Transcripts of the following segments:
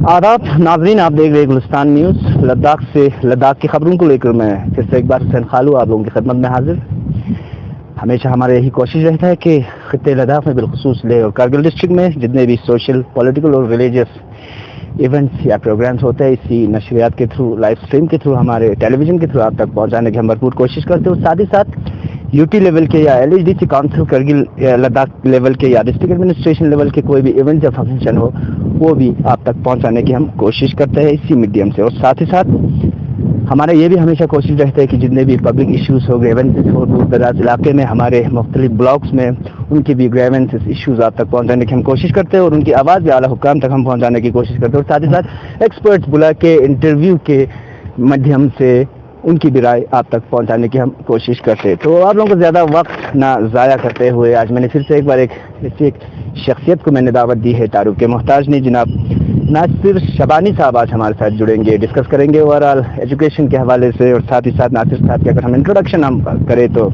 आदाब नाजरीन, आप देख रहे हैं गुलिस्तान न्यूज़। लद्दाख से लद्दाख की खबरों को लेकर मैं फिर से एक बार हुसैन खालू आप लोगों की खिदमत में हाजिर। हमेशा हमारा यही कोशिश रहता है कि खित्ते लद्दाख में बिलखुसूस लेह और कारगिल डिस्ट्रिक्ट में जितने भी सोशल, पॉलिटिकल और रिलीजियस इवेंट्स या प्रोग्राम्स होते हैं, इसी नशरियात के थ्रू, लाइव स्ट्रीम के थ्रू, हमारे टेलीविज़न के थ्रू आप तक पहुँचाने की हम भरपूर कोशिश करते हैं। साथ ही साथ यूटी लेवल के या LHDC council Kargil Ladakh level के या डिस्ट्रिक्ट एडमिनिस्ट्रेशन लेवल के कोई भी इवेंट या फंक्शन हो, वो भी आप तक पहुंचाने की हम कोशिश करते हैं इसी मीडियम से। और साथ ही साथ हमारा ये भी हमेशा कोशिश रहता है कि जितने भी पब्लिक इश्यूज़ हो, ग्रेवेंसेस हो, दूर दराज इलाके में हमारे मुख्तलिफ ब्लॉक्स में उनकी भी ग्रेवेंसेस इश्यूज़ आप तक पहुंचाने की हम कोशिश करते हैं और उनकी आवाज़ भी आला हुक्काम तक हम पहुंचाने की कोशिश करते हैं। और साथ ही साथ एक्सपर्ट्स बुला के इंटरव्यू के माध्यम से उनकी भी राय आप तक पहुंचाने की हम कोशिश करते हैं। तो आप लोगों को ज़्यादा वक्त ना ज़ाया करते हुए आज मैंने फिर से एक बार एक शख्सियत को मैंने दावत दी है, तारुफ के मोहताज ने। जनाब नासिर शबानी साहब आज हमारे साथ जुड़ेंगे, डिस्कस करेंगे ओवरऑल एजुकेशन के हवाले से। और साथ ही साथ नासिर साहब की अगर हम इंट्रोडक्शन हम करें तो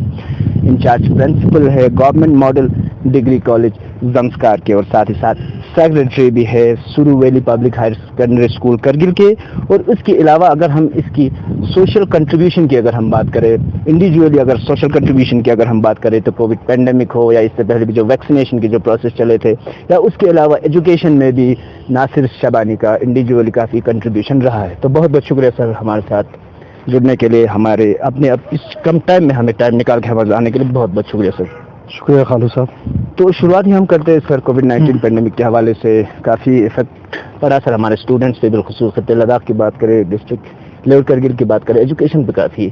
इंचार्ज प्रिंसिपल है गवर्नमेंट मॉडल डिग्री कॉलेज जमस्कार के, और साथ ही साथ सेक्रेटरी भी है Suru valley public higher secondary school Kargil के। और उसके अलावा अगर हम इसकी सोशल कंट्रीब्यूशन की अगर हम बात करें, इंडिविजुअली अगर सोशल कंट्रीब्यूशन की अगर हम बात करें तो कोविड पेंडेमिक हो या इससे पहले भी जो वैक्सीनेशन के जो प्रोसेस चले थे, या उसके अलावा एजुकेशन में भी नासिर शबानी का इंडिविजुअली काफ़ी कंट्रीब्यूशन रहा है। तो बहुत बहुत शुक्रिया सर हमारे साथ जुड़ने के लिए, हमारे अपने इस कम टाइम में हमें टाइम निकाल के हमारे आने के लिए बहुत बहुत शुक्रिया सर। शुक्रिया खालू साहब। तो शुरुआत ही हम करते हैं सर कोविड-19 पेंडेमिक के हवाले से। काफ़ी इफेक्ट पड़ा सर हमारे स्टूडेंट्स पे, बिलखुसूस खत्ते लद्दाख की बात करें, डिस्ट्रिक्ट लेवल करगिल की बात करें, एजुकेशन पे काफ़ी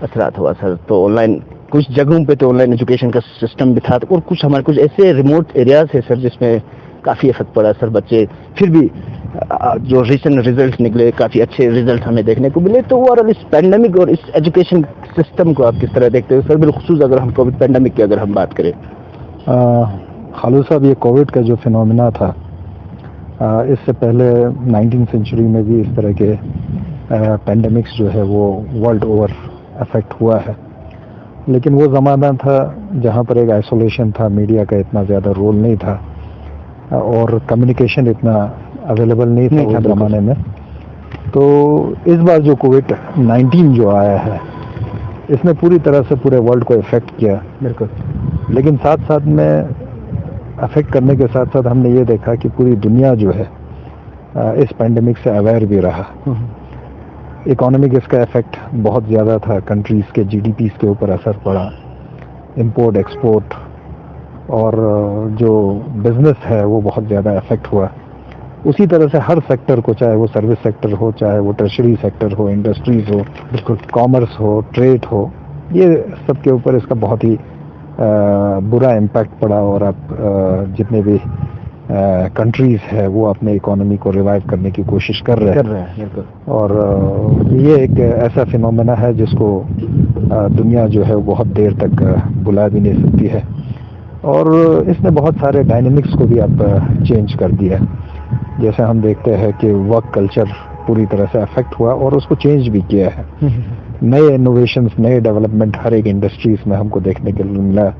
असरात हुआ सर। तो ऑनलाइन कुछ जगहों पे तो ऑनलाइन एजुकेशन का सिस्टम भी था, और कुछ हमारे कुछ ऐसे रिमोट एरियाज है सर जिसमें काफ़ी इफेक्ट पड़ा सर। बच्चे फिर भी जो रिसेंट रिजल्ट निकले, काफ़ी अच्छे रिजल्ट हमें देखने को मिले। तो ओवरऑल इस पेंडेमिक और इस एजुकेशन सिस्टम को आप किस तरह देखते हो सर, बिलखुसूस अगर हम कोविड पेंडेमिक की अगर हम बात करें? खालू साहब, ये कोविड का जो फिनोमिना था, इससे पहले 19वीं सेंचुरी में भी इस तरह के पेंडेमिक्स जो है वो वर्ल्ड ओवर अफेक्ट हुआ है। लेकिन वो ज़माना था जहाँ पर एक आइसोलेशन था, मीडिया का इतना ज़्यादा रोल नहीं था और कम्युनिकेशन इतना अवेलेबल नहीं था उस ज़माने में। तो इस बार जो कोविड-19 जो आया है, इसने पूरी तरह से पूरे वर्ल्ड को इफ़ेक्ट किया। बिल्कुल। लेकिन साथ साथ में अफेक्ट करने के साथ साथ हमने ये देखा कि पूरी दुनिया जो है इस पेंडेमिक से अवेयर भी रहा। इकोनॉमिक इसका इफेक्ट बहुत ज़्यादा था, कंट्रीज़ के GDPs के ऊपर असर पड़ा, इंपोर्ट एक्सपोर्ट और जो बिज़नेस है वो बहुत ज़्यादा इफेक्ट हुआ। उसी तरह से हर सेक्टर को, चाहे वो सर्विस सेक्टर हो, चाहे वो टर्शरी सेक्टर हो, इंडस्ट्रीज़ हो, बिल्कुल कॉमर्स हो, ट्रेड हो, ये सब के ऊपर इसका बहुत ही बुरा इम्पैक्ट पड़ा। और अब जितने भी कंट्रीज़ है वो अपने इकोनॉमी को रिवाइव करने की कोशिश कर रहे हैं। और ये एक ऐसा फिनोमेना है जिसको दुनिया जो है वो बहुत देर तक बुला भी नहीं सकती है, और इसने बहुत सारे डायनेमिक्स को भी अब चेंज कर दिया। जैसे हम देखते हैं कि वर्क कल्चर पूरी तरह से अफेक्ट हुआ और उसको चेंज भी किया है। नए इनोवेशंस, नए डेवलपमेंट हर एक इंडस्ट्रीज़ में हमको देखने के लिए मिला।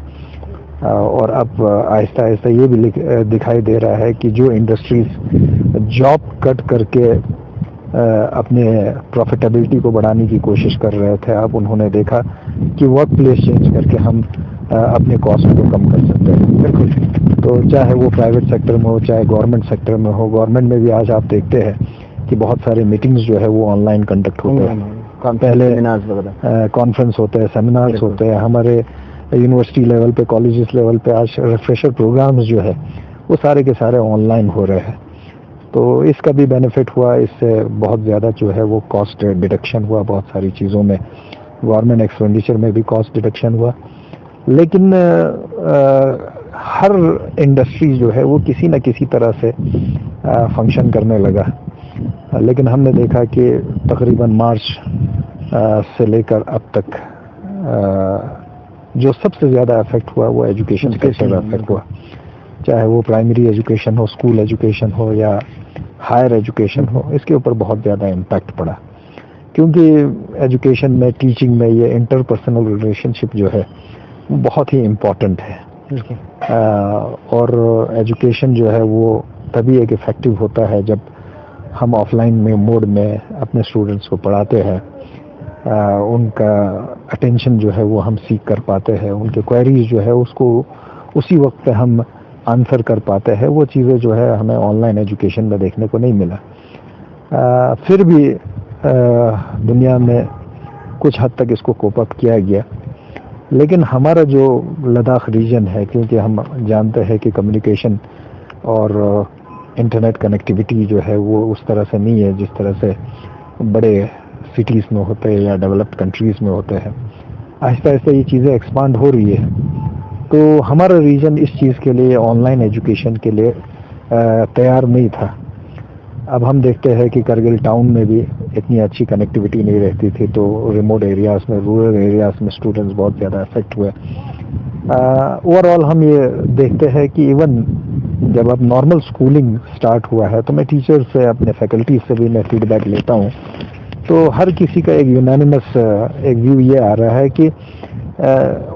और अब आहिस्ता आहिस्ता ये भी दिखाई दे रहा है कि जो इंडस्ट्रीज़ जॉब कट करके अपने प्रॉफिटेबिलिटी को बढ़ाने की कोशिश कर रहे थे, अब उन्होंने देखा कि वर्क प्लेस चेंज करके हम अपने कॉस्ट को कम कर सकते हैं। बिल्कुल। तो चाहे वो प्राइवेट सेक्टर में हो, चाहे गवर्नमेंट सेक्टर में हो, गवर्नमेंट में भी आज आप देखते हैं कि बहुत सारे मीटिंग्स जो है वो ऑनलाइन कंडक्ट होते हैं। पहले कॉन्फ्रेंस होते हैं, सेमिनार्स होते हैं, हमारे यूनिवर्सिटी लेवल पे, कॉलेजेस लेवल पे आज रिफ्रेशर प्रोग्राम्स जो है वो सारे के सारे ऑनलाइन हो रहे हैं। तो इसका भी बेनिफिट हुआ, इससे बहुत ज़्यादा जो है वो कॉस्ट डिडक्शन हुआ, बहुत सारी चीज़ों में गवर्नमेंट एक्सपेंडिचर में भी कॉस्ट डिडक्शन हुआ। लेकिन हर इंडस्ट्री जो है वो किसी न किसी तरह से फंक्शन करने लगा। लेकिन हमने देखा कि तकरीबन मार्च से लेकर अब तक जो सबसे ज़्यादा अफेक्ट हुआ वो एजुकेशन सेक्टर अफेक्ट हुआ। चाहे वो प्राइमरी एजुकेशन हो, स्कूल एजुकेशन हो या हायर एजुकेशन हो, इसके ऊपर बहुत ज़्यादा इम्पैक्ट पड़ा। क्योंकि एजुकेशन में, टीचिंग में ये इंटरपर्सनल रिलेशनशिप जो है वो बहुत ही इम्पॉर्टेंट है। और एजुकेशन जो है वो तभी एक इफ़ेक्टिव होता है जब हम ऑफलाइन में मोड में अपने स्टूडेंट्स को पढ़ाते हैं, उनका अटेंशन जो है वो हम सीख कर पाते हैं, उनके क्वेरीज जो है उसको उसी वक्त पे हम आंसर कर पाते हैं, वो चीज़ें जो है हमें ऑनलाइन एजुकेशन में देखने को नहीं मिला। फिर भी दुनिया में कुछ हद तक इसको कोप अप किया गया, लेकिन हमारा जो लद्दाख रीजन है, क्योंकि हम जानते हैं कि कम्युनिकेशन और इंटरनेट कनेक्टिविटी जो है वो उस तरह से नहीं है जिस तरह से बड़े सिटीज़ में होते हैं या डेवलप्ड कंट्रीज़ में होते हैं। आहिस्ता आहिस्ता ये चीज़ें एक्सपांड हो रही है, तो हमारा रीजन इस चीज़ के लिए, ऑनलाइन एजुकेशन के लिए तैयार नहीं था। अब हम देखते हैं कि करगिल टाउन में भी इतनी अच्छी कनेक्टिविटी नहीं रहती थी, तो रिमोट एरियाज़ में, रूरल एरियाज़ में स्टूडेंट्स बहुत ज़्यादा अफेक्ट हुए। ओवरऑल हम ये देखते हैं कि इवन जब अब नॉर्मल स्कूलिंग स्टार्ट हुआ है, तो मैं टीचर से, अपने फैकल्टी से भी मैं फीडबैक लेता हूँ, तो हर किसी का एक यूनानिमस एक व्यू ये आ रहा है कि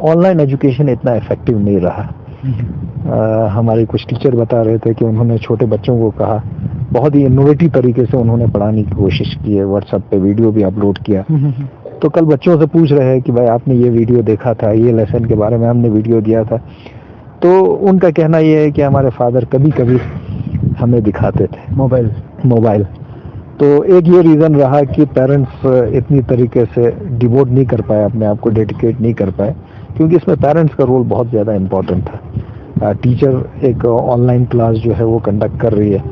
ऑनलाइन एजुकेशन इतना इफेक्टिव नहीं रहा। हमारे कुछ टीचर बता रहे थे कि उन्होंने छोटे बच्चों को कहा, बहुत ही इनोवेटिव तरीके से उन्होंने पढ़ाने की कोशिश की है, व्हाट्सएप पे वीडियो भी अपलोड किया। तो कल बच्चों से पूछ रहे हैं कि भाई आपने ये वीडियो देखा था, ये लेसन के बारे में हमने वीडियो दिया था, तो उनका कहना ये है कि हमारे फादर कभी कभी हमें दिखाते थे मोबाइल। तो एक ये रीज़न रहा कि पेरेंट्स इतनी तरीके से डिवोट नहीं कर पाए, अपने आप को डेडिकेट नहीं कर पाए, क्योंकि इसमें पेरेंट्स का रोल बहुत ज़्यादा इम्पोर्टेंट था। टीचर एक ऑनलाइन क्लास जो है वो कंडक्ट कर रही है,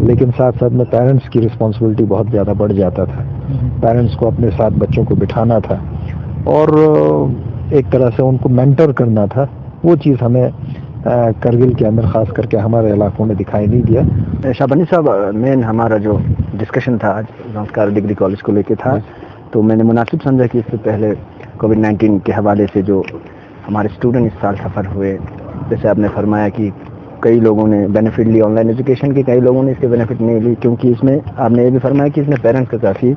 लेकिन साथ साथ में पेरेंट्स की रिस्पॉन्सिबिलिटी बहुत ज़्यादा बढ़ जाता था। पेरेंट्स को अपने साथ बच्चों को बिठाना था और एक तरह से उनको मेंटर करना था। वो चीज़ हमें करगिल के अंदर ख़ास करके हमारे इलाकों में दिखाई नहीं दिया। शाबानी साहब, मेन हमारा जो डिस्कशन था आज ज़ंस्कार डिग्री कॉलेज को लेके था, तो मैंने मुनासिब समझा कि इससे पहले कोविड-19 के हवाले से जो हमारे स्टूडेंट इस साल सफ़र हुए, जैसे आपने फरमाया कि कई लोगों ने बेनिफिट ली ऑनलाइन एजुकेशन की, कई लोगों ने इसके बेनिफिट नहीं ली, क्योंकि इसमें आपने ये भी फरमाया कि इसमें पेरेंट्स का काफ़ी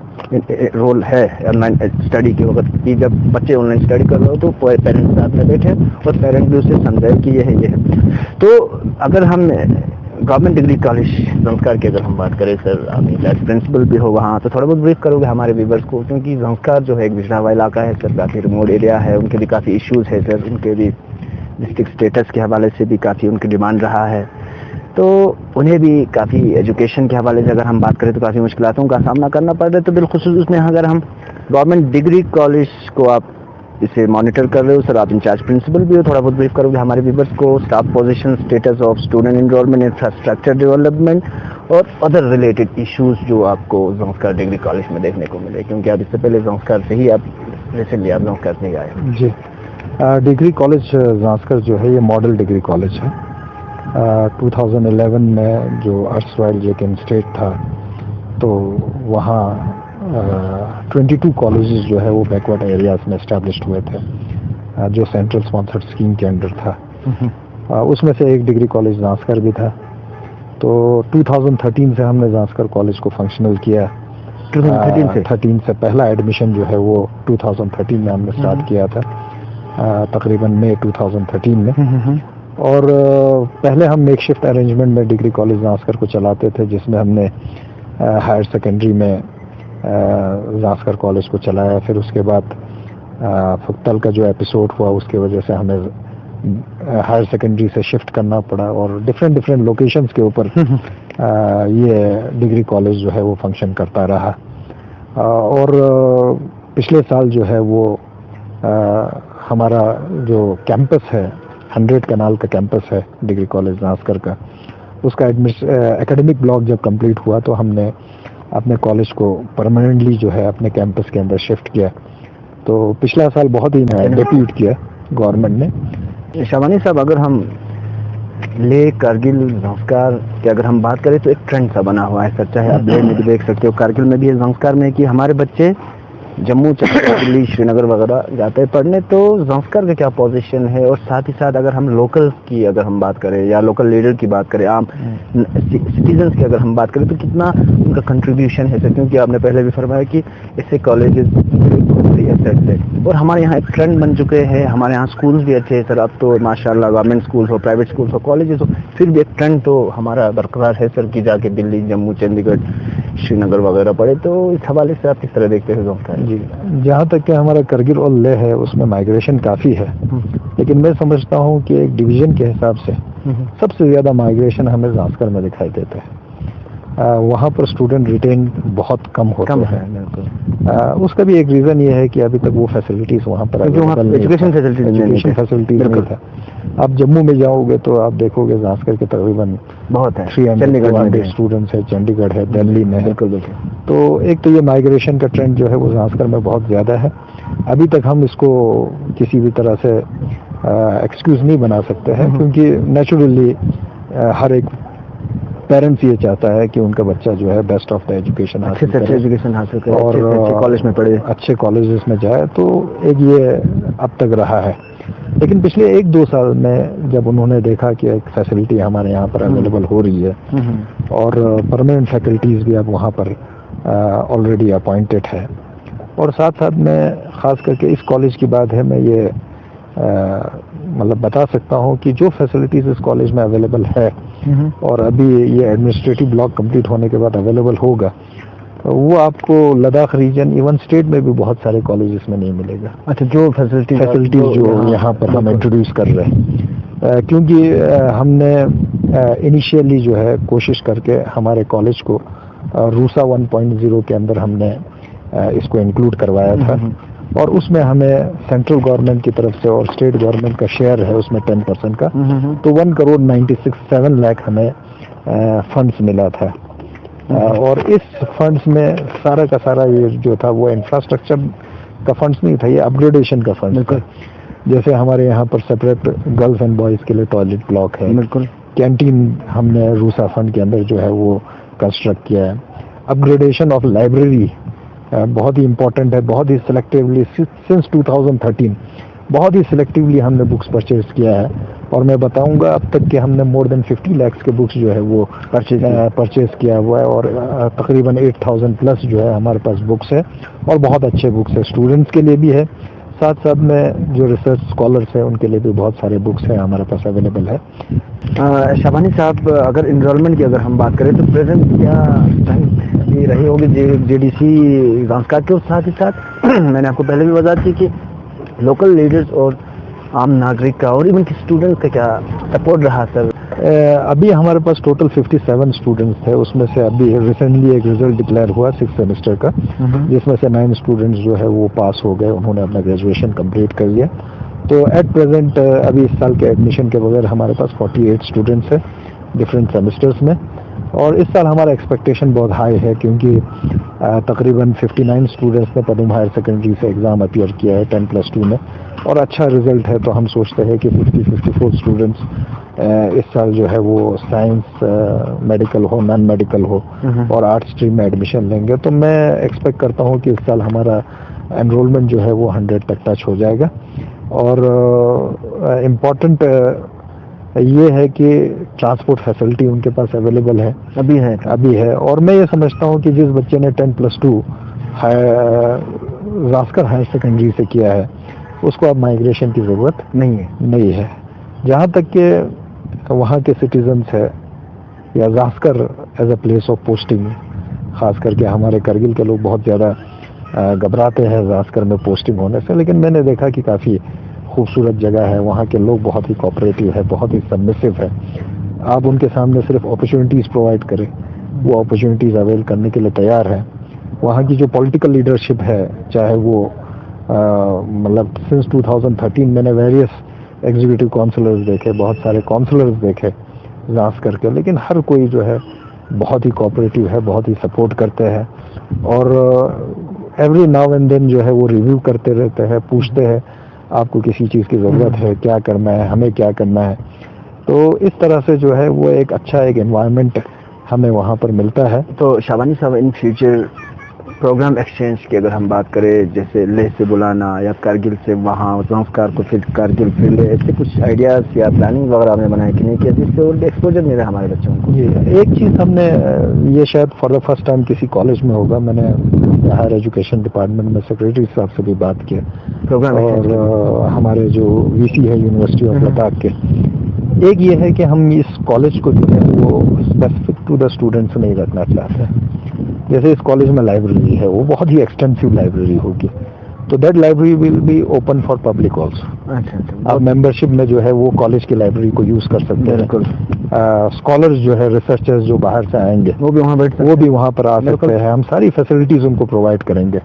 रोल है ऑनलाइन स्टडी के वक्त कि जब बच्चे ऑनलाइन स्टडी कर रहे हो तो पेरेंट्स साथ में बैठे और पेरेंट्स भी उससे समझाए कि ये है। तो अगर हम गवर्नमेंट डिग्री कॉलेज ज़ंस्कार की अगर हम बात करें, सर आप एज प्रिंसिपल भी हो वहाँ, तो थोड़ा बहुत ब्रीफ करोगे हमारे व्यूअर्स को, क्योंकि ज़ंस्कार जो है एक पिछड़ा हुआ इलाका है सर, काफ़ी रिमोट एरिया है, उनके भी काफ़ी इश्यूज़ है सर, उनके भी डिस्ट्रिक्ट स्टेटस के हवाले से भी काफ़ी उनकी डिमांड रहा है, तो उन्हें भी काफ़ी एजुकेशन के हवाले से अगर हम बात करें तो काफ़ी मुश्किलों का सामना करना पड़ रहा है। तो बिलखुसूस उसमें अगर हम गवर्नमेंट डिग्री कॉलेज को आप इसे मॉनिटर कर रहे हो सर, आप इंचार्ज प्रिंसिपल भी हो, थोड़ा बहुत ब्रीफ करोगे हमारे व्यूअर्स को, staff position, status of student enrolment, infrastructure development और अदर रिलेटेड इश्यूज जो आपको ज़ंस्कार डिग्री कॉलेज में देखने को मिले, क्योंकि आप इससे पहले ज़ंस्कार से ही आप रिसेंटली आप ज़ंस्कार से ही आए। जी, डिग्री कॉलेज ज़ंस्कार जो है ये मॉडल डिग्री कॉलेज है। 2011 में जो अर्सवाइल जेकिन स्टेट था, तो वहाँ 22 कॉलेजेस जो है वो बैकवर्ड एरियाज में एस्टैब्लिश्ड हुए थे, जो सेंट्रल स्पॉन्सर्ड स्कीम के अंडर था। उसमें से एक डिग्री कॉलेज ज़ंस्कार भी था। तो 2013 से हमने ज़ंस्कार कॉलेज को फंक्शनल किया। 2013 से पहला एडमिशन जो है वो 2013 में हमने स्टार्ट किया था, तकरीबन मई 2013 में। और पहले हम मेकशिफ्ट अरेंजमेंट में डिग्री कॉलेज ज़ंस्कार को चलाते थे, जिसमें हमने हायर सेकेंडरी में ज़ंस्कार कॉलेज को चलाया। फिर उसके बाद फुक्तल का जो एपिसोड हुआ उसके वजह से हमें हायर सेकेंडरी से शिफ्ट करना पड़ा और डिफरेंट लोकेशंस के ऊपर ये डिग्री कॉलेज जो है वो फंक्शन करता रहा। और पिछले साल जो है वो हमारा जो कैंपस है, 100 कनाल का कैंपस है डिग्री कॉलेज ज़ंस्कार का, उसका एकेडमिक ब्लॉक जब कंप्लीट हुआ तो हमने अपने कॉलेज को परमानेंटली जो है अपने कैंपस के अंदर शिफ्ट किया। तो पिछला साल बहुत ही डेप्यूट किया गवर्नमेंट ने। शाबानी साहब, अगर हम ले करगिल ज़ंस्कार की अगर हम बात करें तो एक ट्रेंड सा बना हुआ है, सच्चा है, आप ले में भी देख सकते हो, करगिल में भी है, ज़ंस्कार में, कि हमारे बच्चे जम्मू, दिल्ली, श्रीनगर वगैरह जाते हैं पढ़ने। तो ज़ंस्कार का क्या पोजीशन है, और साथ ही साथ अगर हम लोकल की अगर हम बात करें या लोकल लीडर की बात करें, आम सिटीजन्स की अगर हम बात करें, तो कितना उनका कंट्रीब्यूशन है सर? क्योंकि आपने पहले भी फरमाया कि इससे कॉलेजेस है और हमारे यहाँ एक ट्रेंड बन चुके हैं, हमारे यहाँ स्कूल्स भी अच्छे हैं सर। अब तो माशाल्लाह गवर्नमेंट स्कूल्स हो, प्राइवेट स्कूल्स हो, कॉलेजेस हो, फिर भी एक ट्रेंड तो हमारा बरकरार है सर कि जाके दिल्ली, जम्मू, चंडीगढ़ श्रीनगर वगैरह पड़े, तो इस हवाले से आप किस तरह देखते हैं ज़ोंस्कार? जी, जहाँ तक कि हमारा करगिल और लेह है उसमें माइग्रेशन काफ़ी है, लेकिन मैं समझता हूँ कि एक डिवीज़न के हिसाब से सबसे ज़्यादा माइग्रेशन हमें ज़ांस्कर में दिखाई देता है। वहाँ पर स्टूडेंट रिटेन बहुत कम होते हैं। उसका भी एक रीज़न ये है कि अभी तक वो फैसिलिटीज़ वहाँ पर एजुकेशन फैसिलिटीज नहीं था। आप जम्मू में जाओगे तो आप देखोगे ज़ांस्कर के तकरीबन बहुत है, 300 स्टूडेंट्स है, चंडीगढ़ है, दिल्ली में है। बिल्कुल। तो एक तो ये माइग्रेशन का ट्रेंड जो है वो ज़ांस्कर में बहुत ज़्यादा है। अभी तक हम इसको किसी भी तरह से एक्सक्यूज नहीं बना सकते हैं, क्योंकि नेचुरली हर एक पेरेंट्स ये चाहता है कि उनका बच्चा जो है बेस्ट ऑफ द एजुकेशन हासिल करे और अच्छे कॉलेज में पढ़े, अच्छे कॉलेजेस में जाए। तो एक ये अब तक रहा है। लेकिन पिछले 1-2 साल में जब उन्होंने देखा कि एक फैसिलिटी हमारे यहाँ पर अवेलेबल हो रही है और परमानेंट फैकल्टीज भी अब वहाँ पर ऑलरेडी अपॉइंटेड है, और साथ साथ में ख़ास करके इस कॉलेज की बात है, मैं ये मतलब बता सकता हूँ कि जो फैसिलिटीज़ इस कॉलेज में अवेलेबल है और अभी ये एडमिनिस्ट्रेटिव ब्लॉक कंप्लीट होने के बाद अवेलेबल होगा, वो आपको लद्दाख रीजन इवन स्टेट में भी बहुत सारे कॉलेजेस में नहीं मिलेगा। अच्छा, जो फैसिलिटीज जो यहाँ पर हम इंट्रोड्यूस कर रहे हैं, क्योंकि हमने इनिशियली जो है कोशिश करके हमारे कॉलेज को रूसा 1.0 के अंदर हमने इसको इंक्लूड करवाया था, और उसमें हमें सेंट्रल गवर्नमेंट की तरफ से और स्टेट गवर्नमेंट का शेयर है उसमें 10% का, तो 1,96,7 लाख हमें फंड्स मिला था। और इस फंड्स में सारा का सारा ये जो था वो इंफ्रास्ट्रक्चर का फंड्स नहीं था, ये अपग्रेडेशन का फंड्स था। जैसे हमारे यहाँ पर सेपरेट गर्ल्स एंड बॉयज़ के लिए टॉयलेट ब्लॉक है, बिल्कुल, कैंटीन हमने रूसा फंड के अंदर जो है वो कंस्ट्रक्ट किया है। अपग्रेडेशन ऑफ लाइब्रेरी बहुत ही इम्पोर्टेंट है, बहुत ही सिलेक्टिवली सिंस 2013 बहुत ही सिलेक्टिवली हमने बुक्स परचेज किया है, और मैं बताऊंगा अब तक कि हमने मोर देन 50 लाख के बुक्स जो है वो परचेज किया हुआ है, और तकरीबन 8000 प्लस जो है हमारे पास बुक्स है, और बहुत अच्छे बुक्स है, स्टूडेंट्स के लिए भी है, साथ साथ में जो रिसर्च स्कॉलर्स हैं उनके लिए भी बहुत सारे बुक्स हैं हमारे पास अवेलेबल है। शाबानी साहब, अगर इनरोलमेंट की अगर हम बात करें तो प्रेजेंट क्या ये रही होगी जेडीसी ज़ांस्कर के, और साथ ही साथ मैंने आपको पहले भी बता दी कि लोकल लीडर्स और आम नागरिक का और इवन स्टूडेंट्स का क्या सपोर्ट रहा सर? अभी हमारे पास टोटल 57 स्टूडेंट्स थे, उसमें से अभी रिसेंटली एक रिजल्ट डिक्लेयर हुआ 6th सेमेस्टर का, जिसमें से 9 स्टूडेंट्स जो है वो पास हो गए, उन्होंने अपना ग्रेजुएशन कंप्लीट कर लिया। तो एट प्रेजेंट अभी इस साल के एडमिशन के बगैर हमारे पास 48 स्टूडेंट्स हैं डिफरेंट सेमेस्टर्स में, और इस साल हमारा एक्सपेक्टेशन बहुत हाई है, क्योंकि तकरीबन 59 स्टूडेंट्स ने पदम हायर सेकेंडरी से एग्ज़ाम अपीयर किया है 10+2 में, और अच्छा रिजल्ट है। तो हम सोचते हैं कि 54 स्टूडेंट्स इस साल जो है वो साइंस, मेडिकल हो, नॉन मेडिकल हो, और आर्ट्स स्ट्रीम में एडमिशन लेंगे। तो मैं एक्सपेक्ट करता हूँ कि इस साल हमारा एनरोलमेंट जो है वो 100 तक टच हो जाएगा। और इम्पॉर्टेंट ये है कि ट्रांसपोर्ट फैसिलिटी उनके पास अवेलेबल है, अभी है। और मैं ये समझता हूँ कि जिस बच्चे ने 10+2 ज़ांस्कर हायर सेकेंडरी से किया है उसको अब माइग्रेशन की ज़रूरत नहीं है। जहाँ तक कि वहाँ के सिटीजन्स है या Zanskar as a place of posting, ख़ास करके हमारे करगिल के लोग बहुत ज़्यादा घबराते हैं ज़ांस्कर में पोस्टिंग होने से, लेकिन मैंने देखा कि काफ़ी खूबसूरत जगह है, वहाँ के लोग बहुत ही कोऑपरेटिव है, बहुत ही सबमिसिव है। आप उनके सामने सिर्फ अपॉर्चुनिटीज़ प्रोवाइड करें, वो अपॉर्चुनिटीज़ अवेल करने के लिए तैयार है। वहाँ की जो पॉलिटिकल लीडरशिप है, चाहे वो मतलब सिंस 2013 मैंने वेरियस एग्जीक्यूटिव काउंसलर्स देखे, बहुत सारे काउंसलर्स देखे ज़ांस्कर के, लेकिन हर कोई जो है बहुत ही कोऑपरेटिव है, बहुत ही सपोर्ट करते हैं, और एवरी नाउ एंड देन जो है वो रिव्यू करते रहते हैं, पूछते हैं आपको किसी चीज़ की ज़रूरत है, क्या करना है, हमें क्या करना है। तो इस तरह से जो है वो एक अच्छा एक एनवायरनमेंट हमें वहाँ पर मिलता है। तो शाबानी साहब, इन फ्यूचर प्रोग्राम एक्सचेंज की अगर हम बात करें, जैसे लेह से बुलाना या कारगिल से वहाँ ज़ांस्कर को फिर कारगिल फिर लेह, ऐसे कुछ आइडियाज़ या प्लानिंग वगैरह आपने बनाया कि नहीं किया, जिससे और एक्सपोजर मिले हमारे बच्चों को? एक चीज़ हमने, ये शायद फॉर द फर्स्ट टाइम किसी कॉलेज में होगा, मैंने हायर एजुकेशन डिपार्टमेंट में सेक्रेटरी साहब से भी बात किया प्रोग्राम, और हमारे जो वीसी है यूनिवर्सिटी ऑफ लद्दाख के, एक ये है कि हम इस कॉलेज को जो है वो स्पेसिफिक टू द स्टूडेंट्स नहीं रखना चाहते हैं। जैसे इस कॉलेज में लाइब्रेरी है, वो बहुत ही एक्सटेंसिव लाइब्रेरी होगी, तो that library will be open for public also. अच्छा अच्छा, आप मेंबरशिप में जो है वो कॉलेज की लाइब्रेरी को यूज कर सकते हैं। बिल्कुल। स्कॉलर्स जो है, रिसर्चर्स जो बाहर से आएंगे वो भी वहाँ बैठ वो भी वहाँ पर आ सकते हैं, हम सारी फैसिलिटीज उनको प्रोवाइड करेंगे।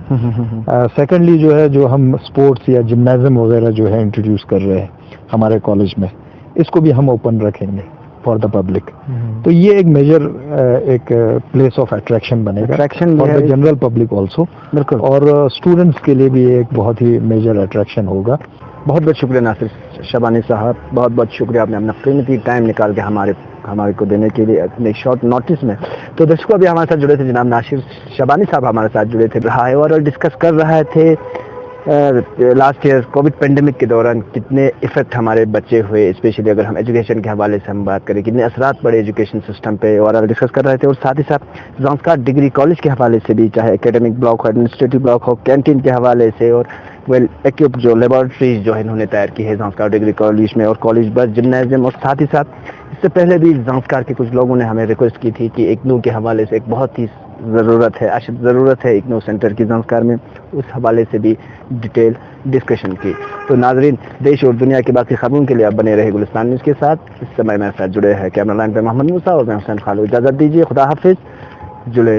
सेकेंडली जो है, जो हम स्पोर्ट्स या जिम्नाजियम वगैरह जो है इंट्रोड्यूस कर रहे हैं हमारे कॉलेज में, इसको भी हम ओपन रखेंगे फॉर द पब्लिक। तो ये एक मेजर एक प्लेस ऑफ अट्रैक्शन बनेगा for the general public also, बिल्कुल। और स्टूडेंट्स के लिए भी एक बहुत ही मेजर अट्रैक्शन होगा। बहुत बहुत शुक्रिया नासिर शबानी साहब, बहुत बहुत शुक्रिया, आपने अपना कीमती टाइम निकाल के हमारे को देने के लिए अपने शॉर्ट नोटिस में। तो दर्शकों अभी हमारे साथ जुड़े थे जनाब नासिर शबानी साहब, हमारे साथ जुड़े थे रहा है और डिस्कस कर रहे थे लास्ट ईयर कोविड पेंडेमिक के दौरान कितने इफेक्ट हमारे बच्चे हुए, स्पेशली अगर हम एजुकेशन के हवाले से हम बात करें, कितने असरात पड़े एजुकेशन सिस्टम पे, और डिस्कस कर रहे थे। और साथ ही साथ ज़ांस्कार डिग्री कॉलेज के हवाले से भी, चाहे एकेडमिक ब्लॉक हो, एडमिनिस्ट्रेटिव ब्लॉक हो, कैंटीन के हवाले से, और वेल इक्विप्ड जो लेबॉर्ट्रीज जो है इन्होंने तैयार की है ज़ांस्कार डिग्री कॉलेज में, और कॉलेज बस, जिम्नाजियम, और साथ ही साथ इससे पहले भी ज़ांस्कार के कुछ लोगों ने हमें रिक्वेस्ट की थी कि इग्नू के हवाले से एक बहुत ही ज़रूरत है इग्नू सेंटर की ज़ांस्कार में, उस हवाले से भी डिटेल डिस्कशन की। तो नाजरीन, देश और दुनिया की बाकी खबरों के लिए आप बने रहे गुलिस्तान न्यूज़ के साथ। इस समय मेरे साथ जुड़े हैं कैमरा लाइन पे मोहम्मद मूसा और मैं हुसैन खालू। इजाज़त दीजिए, खुदा हाफिज़, जुड़े